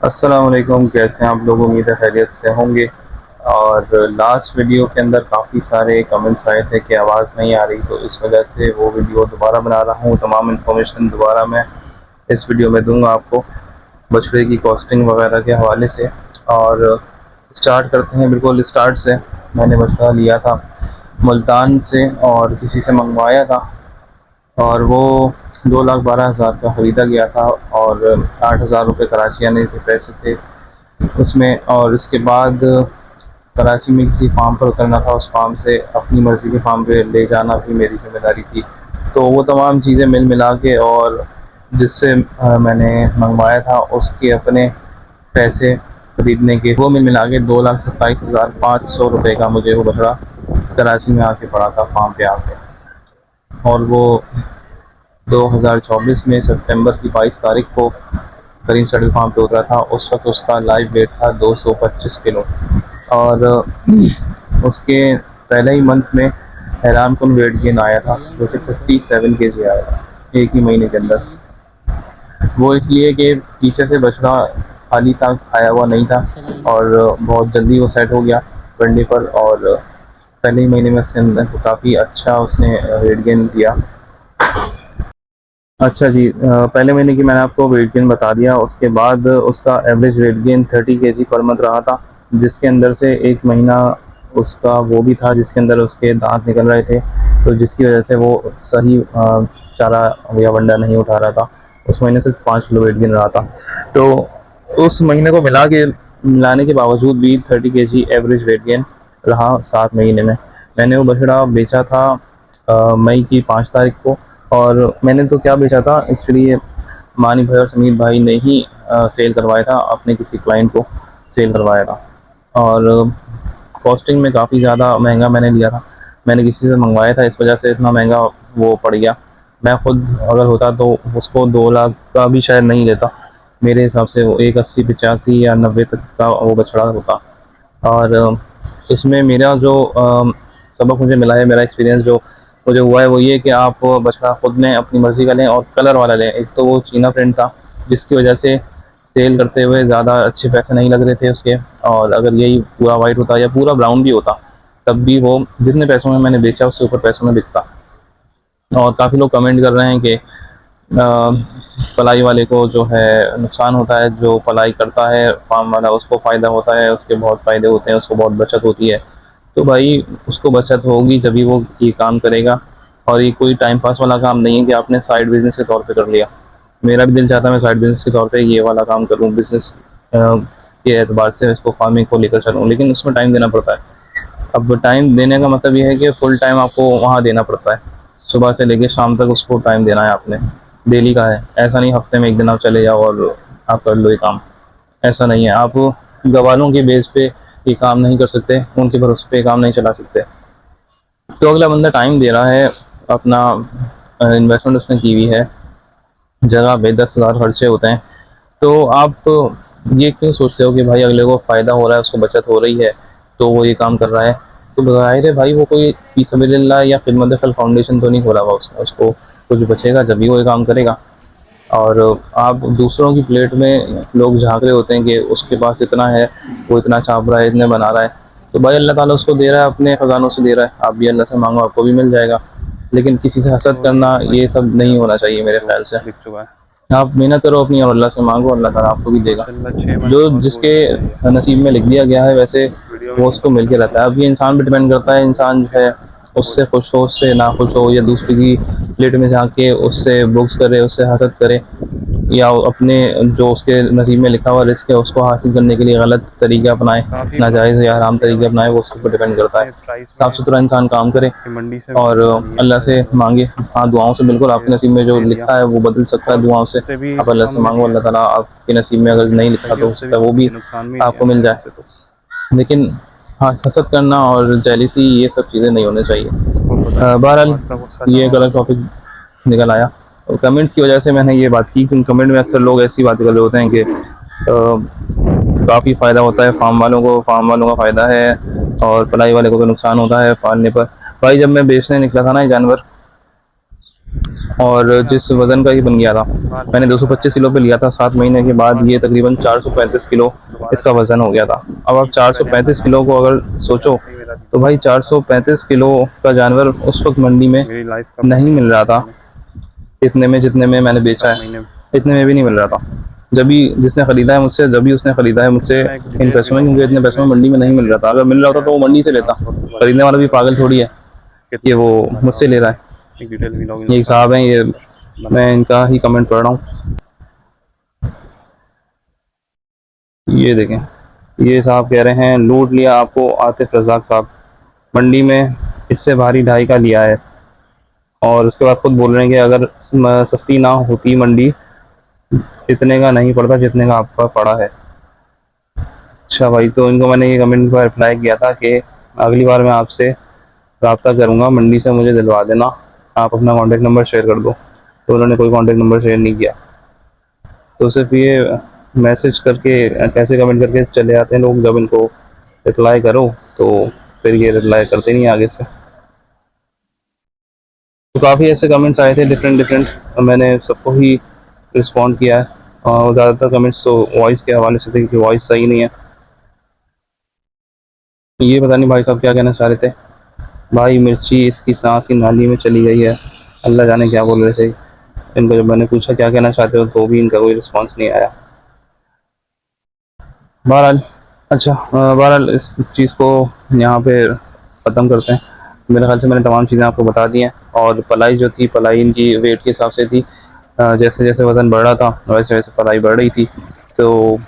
अस्सलाम वालेकुम। कैसे हैं आप लोग? उम्मीद है खैरियत से होंगे। और लास्ट वीडियो के अंदर काफ़ी सारे कमेंट्स आए थे कि आवाज़ नहीं आ रही, तो इस वजह से वो वीडियो दोबारा बना रहा हूँ। तमाम इन्फॉर्मेशन दोबारा मैं इस वीडियो में दूंगा आपको, बछड़े की कॉस्टिंग वगैरह के हवाले से। और स्टार्ट करते हैं बिल्कुल स्टार्ट से। मैंने बछड़ा लिया था मुल्तान से और किसी से मंगवाया था, और वो 2,12,000 का ख़रीदा गया था, और 8,000 रुपये कराची आने के पैसे थे उसमें। और इसके बाद कराची में किसी फार्म पर उतरना था, उस फार्म से अपनी मर्ज़ी के फार्म पे ले जाना भी मेरी जिम्मेदारी थी। तो वो तमाम चीज़ें मिल मिला के, और जिससे मैंने मंगवाया था उसके अपने पैसे ख़रीदने के, वो मिल मिला के 2,27,500 रुपये का मुझे वो बछड़ा कराची में आके पड़ा था फार्म पे आके। और वो 2024 में सितंबर की 22 तारीख को करीम शटल फार्म पे उतरा था। उस वक्त उसका लाइव वेट था 225 किलो। और उसके पहले ही मंथ में हैरान कुन वेट गेन आया था, जो कि 57 kg आया था एक ही महीने के अंदर। वो इसलिए कि पीछे से बछड़ा खाली था, खाया हुआ नहीं था, और बहुत जल्दी वो सेट हो गया बढ़ने पर। और पहले ही महीने में उसके अंदर काफ़ी अच्छा उसने वेट गेन दिया। अच्छा जी, पहले महीने की मैंने आपको वेट गेन बता दिया। उसके बाद उसका average weight gain 30 kg per month रहा था, जिसके अंदर से एक महीना उसका वो भी था जिसके अंदर उसके दांत निकल रहे थे, तो जिसकी वजह से वो सही चारा या वंडा नहीं उठा रहा था। उस महीने से 5 किलो वेट गेन रहा था। तो उस महीने को मिलाने के बावजूद भी 30 kg एवरेज वेट गेन रहा 7 महीने में। मैंने वो बछड़ा बेचा था मई की 5 तारीख को। और मैंने तो क्या बेचा था एक्चुअली, मानी भाई और समीर भाई ने ही सेल करवाया था, अपने किसी क्लाइंट को सेल करवाया था। और कॉस्टिंग में काफ़ी ज़्यादा महंगा मैंने लिया था, मैंने किसी से मंगवाया था, इस वजह से इतना महंगा वो पड़ गया। मैं खुद अगर होता तो उसको 2 लाख का भी शायद नहीं लेता। मेरे हिसाब से वो 180, 85 या 90 तक का वो बछड़ा होता। और इसमें मेरा जो सबक मुझे मिला है, मेरा एक्सपीरियंस जो मुझे हुआ है, वो ये कि आप बछड़ा खुद में अपनी मर्ज़ी का लें और कलर वाला लें। एक तो वो चीना प्रिंट था, जिसकी वजह से सेल करते हुए ज़्यादा अच्छे पैसे नहीं लग रहे थे उसके। और अगर यही पूरा वाइट होता या पूरा ब्राउन भी होता, तब भी वो जितने पैसों में मैंने बेचा उससे ऊपर पैसों में बिकता। और काफ़ी लोग कमेंट कर रहे हैं कि पलाई वाले को जो है नुकसान होता है, जो पलाई करता है फार्म वाला उसको फ़ायदा होता है, उसके बहुत फ़ायदे होते हैं, उसको बहुत बचत होती है। तो भाई उसको बचत होगी जब भी वो ये काम करेगा। और ये कोई टाइम पास वाला काम नहीं है कि आपने साइड बिजनेस के तौर पे कर लिया। मेरा भी दिल चाहता है मैं साइड बिजनेस के तौर पे ये वाला काम करूँ, बिजनेस के एतबार से इसको फार्मिंग को लेकर चलूँ, लेकिन उसमें टाइम देना पड़ता है। अब टाइम देने का मतलब ये है कि फुल टाइम आपको वहाँ देना पड़ता है, सुबह से लेकर शाम तक उसको टाइम देना है आपने। डेली का है, ऐसा नहीं हफ्ते में एक दिन आप चले जाओ और आप कर लो ये काम। ऐसा नहीं है, आप गवालों के बेस पे ये काम नहीं कर सकते, उनके भरोसे पे ये काम नहीं चला सकते। तो अगला बंदा टाइम दे रहा है, अपना इन्वेस्टमेंट उसने की हुई है, जगह पे 10,000 खर्चे होते हैं। तो आप ये क्यों सोचते हो कि भाई अगले को फ़ायदा हो रहा है, उसको बचत हो रही है, तो वो ये काम कर रहा है? तो ज़ाहिर है भाई वो कोई फी सबिलिल्लाह या खिदमत फल फाउंडेशन तो नहीं खोला हुआ उसने, उसको कुछ बचेगा जब भी वो ये काम करेगा। और आप दूसरों की प्लेट में लोग झांक रहे होते हैं कि उसके पास इतना है, वो इतना छाप रहा है, इतने बना रहा है। तो भाई अल्लाह ताला उसको दे रहा है, अपने खजानों से दे रहा है, आप भी अल्लाह से मांगो आपको भी मिल जाएगा। लेकिन किसी से हसद और करना भाई ये सब नहीं होना चाहिए मेरे तो ख्याल से। दिख चुका है। आप मेहनत करो अपनी और अल्लाह से मांगो, अल्लाह ताला आपको भी देगा। माशाल्लाह 6 मंथ जो बहुत जिसके बोलते हैं ये। नसीब में लिख दिया गया है वैसे वीडियो में वो नहीं उसको मिल पता के था। रहता है। अब ये इंसान पे डिपेंड करता है, इंसान जो 6 है मंथ बोल उससे खुश हो, उससे ना खुश हो, या दूसरे की प्लेट में जाके उससे बुक्स करे, उससे हसद करे, या अपने जो उसके नसीब में लिखा हुआ रिस्क है उसको हासिल करने के लिए गलत तरीके अपनाए, काफ़ी नाजायज़ या हराम बढ़िया तरीके भाई। अपनाए, वो उसके ऊपर डिपेंड करता है। इतने प्राइस साफ़ में सुथरा इंसान काम करे कि मंडी से और ये अल्लाह था से जानवर, मांगे। हाँ, दुआओं से बिल्कुल, इसलिए आपके नसीब में जो ले लिया। लिखा है वो बदल सकता है और दुआओं से। उससे भी आप अल्लाह कम से में मांगो, दिया अल्लाह ताला आपके नसीब में अगर नहीं लिखा सही है, तो हो उससे भी सकता है वो भी ये नुकसान में ही दिया आपको मिल जाए। वैसे तो। लेकिन हाँ, हसद करना और जेलिसी ये सब चीज़ें नहीं होनी चाहिए। इसको पता नहीं क्यों बहरहाल आता गुस्सा ये चढ़ा एक हुआ अलग है। टॉपिक निकल आया, और कमेंट्स की वजह से मैंने ये बात की, क्योंकि कमेंट में अक्सर लोग ऐसी बातें कर रहे होते हैं कि काफ़ी फ़ायदा होता है फार्म वालों को, फार्म वालों का फ़ायदा है, और पलाई वाले को तो नुकसान होता है पालने पर। भाई जब मैं बेचने निकला था ना ये जानवर, और जिस वज़न का ये बन गया था, मैंने 225 किलो पे लिया था, 7 महीने के बाद ये तकरीबन 435 किलो इसका वज़न हो गया था। अब आप 435 किलो को अगर सोचो तो भाई 435 किलो का जानवर उस वक्त मंडी में नहीं मिल रहा था इतने में जितने में मैंने बेचा है, इतने में भी नहीं मिल रहा था। जब भी जिसने ख़रीदा है मुझसे, जब भी उसने ख़रीदा है मुझसे इन पैसों में, क्योंकि इतने पैसों में मंडी में नहीं मिल रहा था। अगर मिल रहा होता तो वो मंडी से लेता। ख़रीदने वाला भी पागल थोड़ी है कि वो मुझसे ले रहा है। ये एक साहब हैं, ये मैं इनका ही कमेंट पढ़ रहा हूँ। ये देखें, ये साहब कह रहे हैं लूट लिया आपको आतिफ रज़ाक साहब, मंडी में इससे भारी ढाई का लिया है। और उसके बाद खुद बोल रहे हैं कि अगर सस्ती ना होती मंडी, इतने का नहीं पड़ता जितने का आपका पड़ा है। अच्छा भाई, तो इनको मैंने ये कमेंट पर रिप्लाई किया था कि अगली बार मैं आपसे रब्ता करूँगा, मंडी से मुझे दिलवा देना, आप अपना कॉन्टेक्ट नंबर शेयर कर दो। तो उन्होंने कोई कॉन्टेक्ट नंबर शेयर नहीं किया। तो सिर्फ ये मैसेज करके, कैसे कमेंट करके चले आते हैं लोग, जब इनको रिप्लाई करो तो फिर ये रिप्लाई करते नहीं आगे से। तो काफ़ी ऐसे कमेंट्स आए थे डिफरेंट डिफरेंट, मैंने सबको ही रिस्पॉन्ड किया है। और ज़्यादातर कमेंट्स तो वॉइस के हवाले से थे कि वॉइस सही नहीं है। ये पता नहीं भाई साहब क्या कहना चाह रहे थे। भाई मिर्ची इसकी सांस की नाली में चली गई है, अल्लाह जाने क्या बोल रहे थे। इनको जब मैंने पूछा क्या कहना चाहते हो तो भी इनका कोई रिस्पॉन्स नहीं आया। बहरहाल, अच्छा, बहरहाल इस चीज़ को यहाँ पे ख़त्म करते हैं। मेरे ख्याल से मैंने तमाम चीज़ें आपको बता दी हैं। और पलाई जो थी, पलाई इनकी वेट के हिसाब से थी। जैसे जैसे वज़न बढ़ रहा था वैसे वैसे पलाई बढ़ रही थी। तो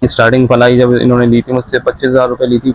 स्टार्टिंग पलाई जब इन्होंने ली थी मुझसे 25,000 रुपये ली थी,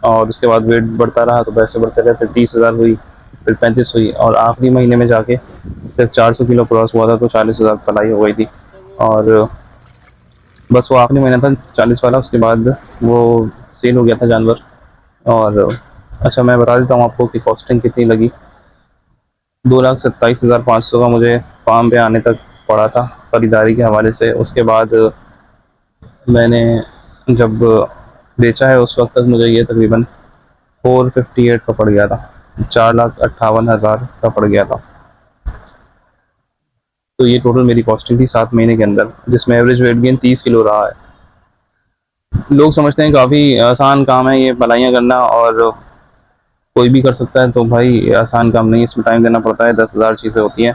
और उसके बाद वेट बढ़ता रहा तो पैसे बढ़ते रहे, फिर 30,000 हुई, फिर 35 हुई, और आखिरी महीने में जाके फिर 400 किलो क्रॉस हुआ था तो 40,000 पलाई हो गई थी। और बस वो आखिरी महीना था 40 वाला, उसके बाद वो सेल हो गया था जानवर। और अच्छा, मैं बता देता हूँ आपको कि कॉस्टिंग कितनी लगी। 2,27,500 का मुझे फार्म पे आने तक पड़ा था ख़रीदारी के हवाले से। उसके बाद मैंने जब बेचा है उस वक्त तक मुझे ये तकरीबन 458 का पड़ गया था, 4,58,000 का पड़ गया था। तो ये टोटल मेरी कॉस्टिंग थी 7 महीने के अंदर, जिसमें एवरेज वेट गेन 30 किलो रहा है। लोग समझते हैं काफ़ी आसान काम है ये पलाइयाँ करना और कोई भी कर सकता है, तो भाई आसान काम नहीं, इसमें टाइम देना पड़ता है, 10,000 चीज़ें होती हैं।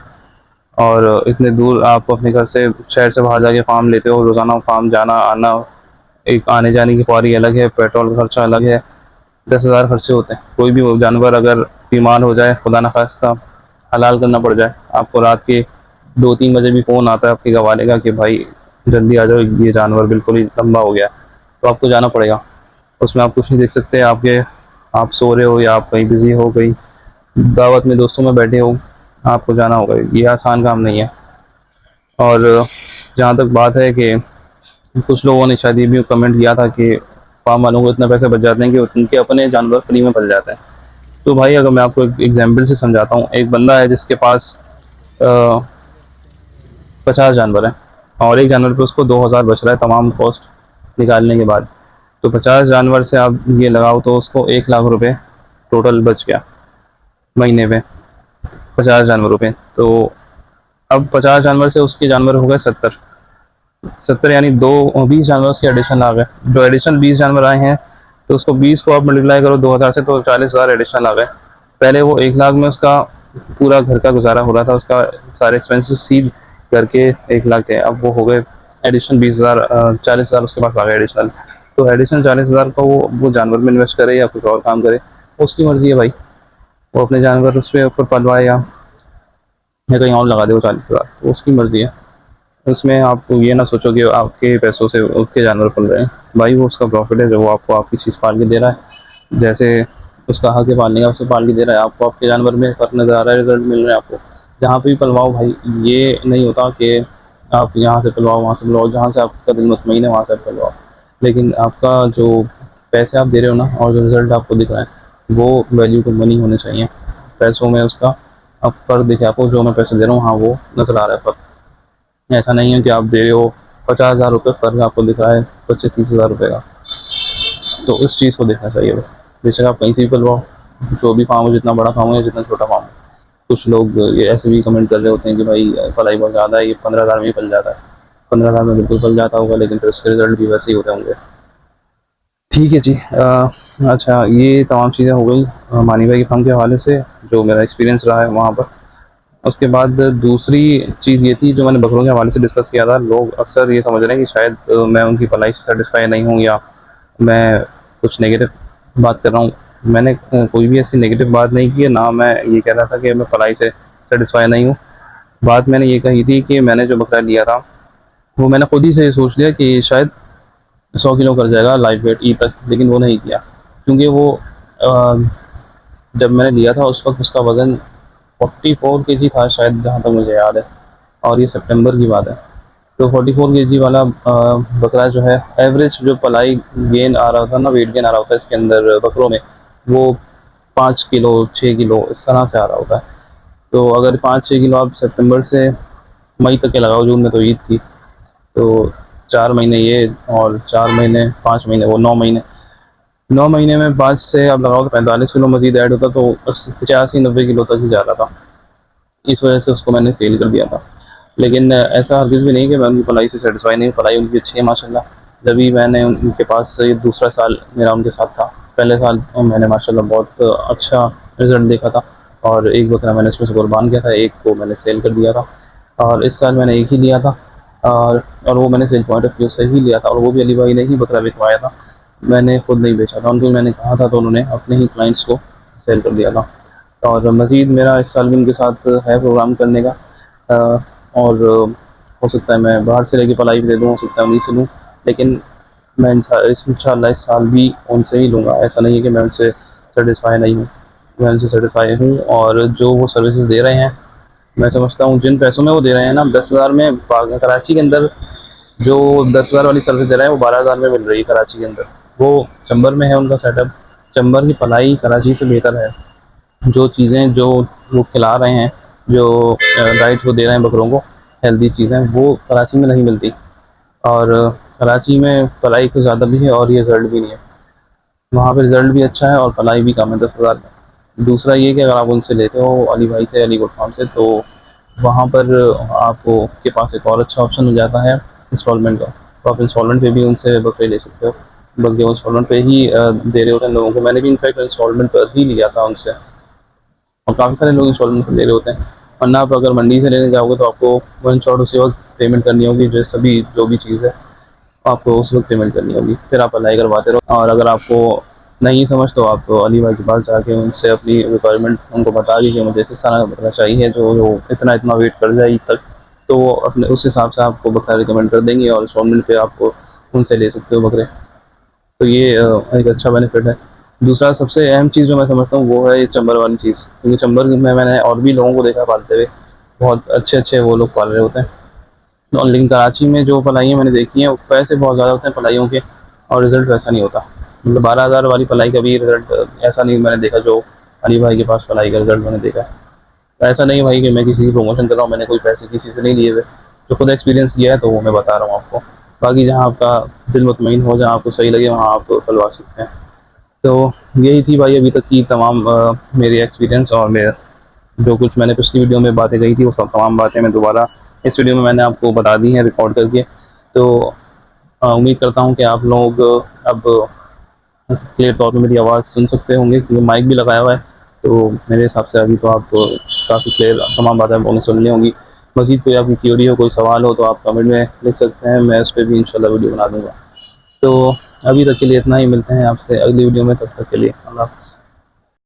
और इतने दूर आप अपने घर से, शहर से बाहर जाके फार्म लेते हो, रोज़ाना फार्म जाना आना, एक आने जाने की पारी अलग है, पेट्रोल का खर्चा अलग है, 10,000 खर्चे होते हैं। कोई भी जानवर अगर बीमार हो जाए, खुदा न खास्ता हलाल करना पड़ जाए, आपको रात के 2-3 बजे भी फ़ोन आता है आपके गवाले का कि भाई जल्दी आ जाओ, ये जानवर बिल्कुल ही लंबा हो गया, तो आपको जाना पड़ेगा। उसमें आप कुछ नहीं देख सकते, आप सो रहे हो या आप कहीं बिज़ी हो, कहीं दावत में दोस्तों में बैठे हो, आपको जाना होगा। ये आसान काम नहीं है। और जहाँ तक बात है कि कुछ लोगों ने शायद ये भी कमेंट किया था कि फार्म वालों को इतने पैसे बच जाते हैं कि उनके अपने जानवर फ्री में पल जाते हैं। तो भाई अगर मैं आपको एक एग्जाम्पल से समझाता हूँ, एक बंदा है जिसके पास 50 जानवर हैं और एक जानवर पे उसको 2,000 बच रहा है तमाम कॉस्ट निकालने के बाद। तो 50 जानवर से आप ये लगाओ तो उसको 1,00,000 रुपये टोटल बच गया महीने पे, 50 जानवरों पे। तो अब 50 जानवर से उसके जानवर हो गए 70, यानी 20 जानवर उसके एडिशन आ गए। जो एडिशनल 20 जानवर आए हैं तो उसको 20 को आप मल्टीप्लाई करो 2,000 से तो 40,000 एडिशनल आ गए। पहले वो 1,00,000 में उसका पूरा घर का गुजारा हो रहा था, उसका सारे एक्सपेंसेस ही करके 1,00,000 थे, अब वो हो गए एडिशनल 20,000, 40,000 उसके पास आ गए एडिशनल। तो एडिशनल 40,000 का वो जानवर में इन्वेस्ट करे या कुछ और काम करे, उसकी मर्ज़ी है भाई। वो अपने जानवर उसके ऊपर पलवाए या कहीं और लगा दे वो 40,000, तो उसकी मर्ज़ी है। उसमें आप ये ना सोचो कि आपके पैसों से उसके जानवर पल रहे हैं। भाई वो उसका प्रॉफिट है, जो वो आपको आपकी चीज़ पाल के दे रहा है। जैसे उसका हक है पालने का, उसे पाल के दे रहा है, आपको आपके जानवर में फ़र्क नज़र आ रहा है, रिजल्ट मिल रहा है आपको। जहाँ पे भी पलवाओ भाई, ये नहीं होता कि आप यहाँ से पलवाओ वहाँ से पलवाओ, जहाँ से आपका दिल मुतमईन है वहाँ से आप पलवाओ। लेकिन आपका जो पैसे आप दे रहे हो ना और जो रिज़ल्ट आपको दिख रहा है वो वैल्यू टू मनी होने चाहिए। पैसों में उसका अब फ़र्क दिखे आपको, जो मैं पैसे दे रहा हूँ हाँ वो नज़र आ रहा है फ़र्क। ऐसा नहीं है कि आप दे रहे हो 50,000 रुपये, फ़र्क आपको दिख रहा है 25-30,000 रुपये का। तो उस चीज़ को देखना चाहिए बस। बेशक आप कहीं से भी पलवाओ, जो भी फार्म हो, जितना बड़ा फार्म हो या जितना छोटा फार्म हो, कुछ लोग ये ऐसे भी कमेंट कर रहे होते हैं कि भाई पलाई बहुत ज़्यादा है, ये 15,000 में ही पल जाता है। 15,000 में बिल्कुल पल जाता होगा, लेकिन फिर उसके रिजल्ट भी वैसे ही होते होंगे। ठीक है जी। अच्छा, ये तमाम चीज़ें हो गई मानी भाई के फार्म के हवाले से, जो मेरा एक्सपीरियंस रहा है वहाँ पर। उसके बाद दूसरी चीज़ ये थी जो मैंने बकरों के हवाले से डिस्कस किया था। लोग अक्सर ये समझ रहे हैं कि शायद मैं उनकी पलाई से सेटिस्फाई नहीं हूँ, या मैं कुछ नेगेटिव बात कर रहा हूँ। मैंने कोई भी ऐसी नेगेटिव बात नहीं की है, ना मैं ये कह रहा था कि मैं पलाई से सेटिस्फाई नहीं हूँ। बात मैंने ये कही थी कि मैंने जो बकरा लिया था, वो मैंने खुद ही से सोच लिया कि शायद 100 किलो कर जाएगा लाइव वेट ई तक, लेकिन वो नहीं किया। क्योंकि वो अ, जब मैंने लिया था उस वक्त उसका वज़न 44 kg था शायद, जहाँ तक मुझे याद है, और ये सितंबर की बात है। तो 44 kg वाला बकरा जो है, एवरेज जो पलाई गेन आ रहा था ना, वेट गेन आ रहा होता है इसके अंदर बकरों में, वो 5 किलो 6 किलो इस तरह से आ रहा होता है। तो अगर 5-6 किलो आप सितंबर से मई तक के लगाओ, जून में तो ईद थी, तो 4 महीने ये, और 4 महीने 5 महीने वो 9 महीने, 9 महीने में 5 से आप लगाओ तो 45 किलो मजीद ऐड होता, तो 85-90 किलो तक ही जा रहा था। इस वजह से उसको मैंने सेल कर दिया था। लेकिन ऐसा हरगिज़ भी नहीं कि मैं उनकी पढ़ाई से सेटिस्फाई नहीं हूँ, पढ़ाई उनकी अच्छी है माशाल्लाह। जब भी मैंने उनके पास ये दूसरा साल मेरा उनके साथ था, पहले साल मैंने माशाल्लाह बहुत अच्छा रिज़ल्ट देखा था, और एक बकरा मैंने इसमें से कुर्बान किया था, एक को मैंने सेल कर दिया था, और इस साल मैंने एक ही लिया था, और वो मैंने सेल पॉइंट ऑफ व्यू से ही लिया था, और वो भी अली भाई ने ही बकरा बिकवाया था, मैंने खुद नहीं बेचा था। उनको मैंने कहा था तो उन्होंने अपने ही क्लाइंट्स को सेल कर दिया था। और मज़ीद मेरा इस साल भी उनके साथ है प्रोग्राम करने का, और हो सकता है मैं बाहर से लेके पलाई भी दे दूँ, हो सकता है उन्हीं से लूँ, लेकिन मैं इंशाल्लाह इस साल भी उनसे ही लूँगा। ऐसा नहीं है कि मैं उनसे सेटिस्फाई नहीं हूँ, मैं उनसे सेटिस्फाई हूँ, और जो वो सर्विसेज दे रहे हैं, मैं समझता हूँ जिन पैसों में वो दे रहे हैं ना, 10,000 में कराची के अंदर जो 10,000 वाली सर्विस दे रहे हैं, वो 12,000 में मिल रही है कराची के अंदर। वो चंबर में है उनका सेटअप, चंबर की पलाई कराची से बेहतर है। जो चीज़ें जो वो खिला रहे हैं, जो डाइट वो दे रहे हैं बकरों को, हेल्दी चीज़ें, वो कराची में नहीं मिलती। और कराची में पलाई तो ज़्यादा भी है और ये रिज़ल्ट भी नहीं है। वहाँ पे रिज़ल्ट भी अच्छा है और पलाई भी कम है 10,000 में। दूसरा ये कि अगर आप उनसे लेते हो अली भाई से, अली गुड फार्म से, तो वहाँ पर आपको के पास एक और अच्छा ऑप्शन हो जाता है इंस्टॉलमेंट का। तो आप इंस्टॉलमेंट पे भी उनसे बकरे ले सकते हो, बल्कि वो इंस्टॉलमेंट पे ही दे रहे होते हैं लोगों को। मैंने भी इनफैक्ट इंस्टॉलमेंट पर ही लिया था उनसे, और काफ़ी सारे लोग इंस्टॉलमेंट पर ले रहे होते हैं। वरना आप अगर मंडी से लेने जाओगे तो आपको वन शॉट उसी वक्त पेमेंट करनी होगी, जो सभी जो भी चीज़ है आपको उस वक्त पेमेंट करनी होगी, फिर आप अप्लाई करवाते रहो। और अगर आपको नहीं समझ तो आप तो अली भाई के पास जाके उनसे अपनी रिक्वायरमेंट उनको बता दी कि मुझे इस तरह का बकरा चाहिए जो इतना इतना वेट कर जाए तक, तो वो अपने उस हिसाब से आपको बकरा रिकमेंड कर देंगे, और इंस्टॉलमेंट पे आपको उनसे ले सकते हो बकरे। तो ये एक अच्छा बेनिफिट है। दूसरा सबसे अहम चीज़ जो मैं समझता हूँ वो है ये चंबर वाली चीज़, क्योंकि चंबर में मैंने और भी लोगों को देखा पालते हुए, बहुत अच्छे अच्छे वो लोग पाल रहे होते हैं। और लेकिन कराची में जो पलाइयाँ मैंने देखी हैं, पैसे बहुत ज़्यादा होते हैं पलाइयों के, और रिज़ल्ट वैसा नहीं होता। मतलब 12,000 वाली पलाई का भी रिज़ल्ट ऐसा नहीं मैंने देखा जो अली भाई के पास पलाई का रिज़ल्ट मैंने देखा है। तो ऐसा नहीं है भाई कि मैं किसी की प्रमोशन कर रहा हूँ, मैंने कोई पैसे किसी से नहीं लिए हुए, जो खुद एक्सपीरियंस किया है तो वो मैं बता रहा हूँ आपको। बाकी जहाँ आपका दिल मुतमईन हो, जहाँ आपको सही लगे, वहाँ आप खुलवा सकते हैं। तो यही थी भाई अभी तक की तमाम मेरी एक्सपीरियंस, और मेरे जो कुछ मैंने पिछली वीडियो में बातें कही थी वो सब तमाम बातें मैं दोबारा इस वीडियो में मैंने आपको बता दी हैं रिकॉर्ड करके। तो उम्मीद करता हूँ कि आप लोग अब क्लियर तौर पे मेरी आवाज़ सुन सकते होंगे, क्योंकि माइक भी लगाया हुआ है। तो मेरे हिसाब से अभी तो आप काफ़ी क्लियर तमाम बातें आपने सुन ली होंगी। मज़ीद कोई आपकी क्यूरी हो, कोई सवाल हो, तो आप कमेंट में लिख सकते हैं, मैं उस पर भी इंशाल्लाह वीडियो बना दूँगा। तो अभी तक के लिए इतना ही, मिलते हैं आपसे अगली वीडियो में, तब तक के लिए अल्लाह हाफ़िज़।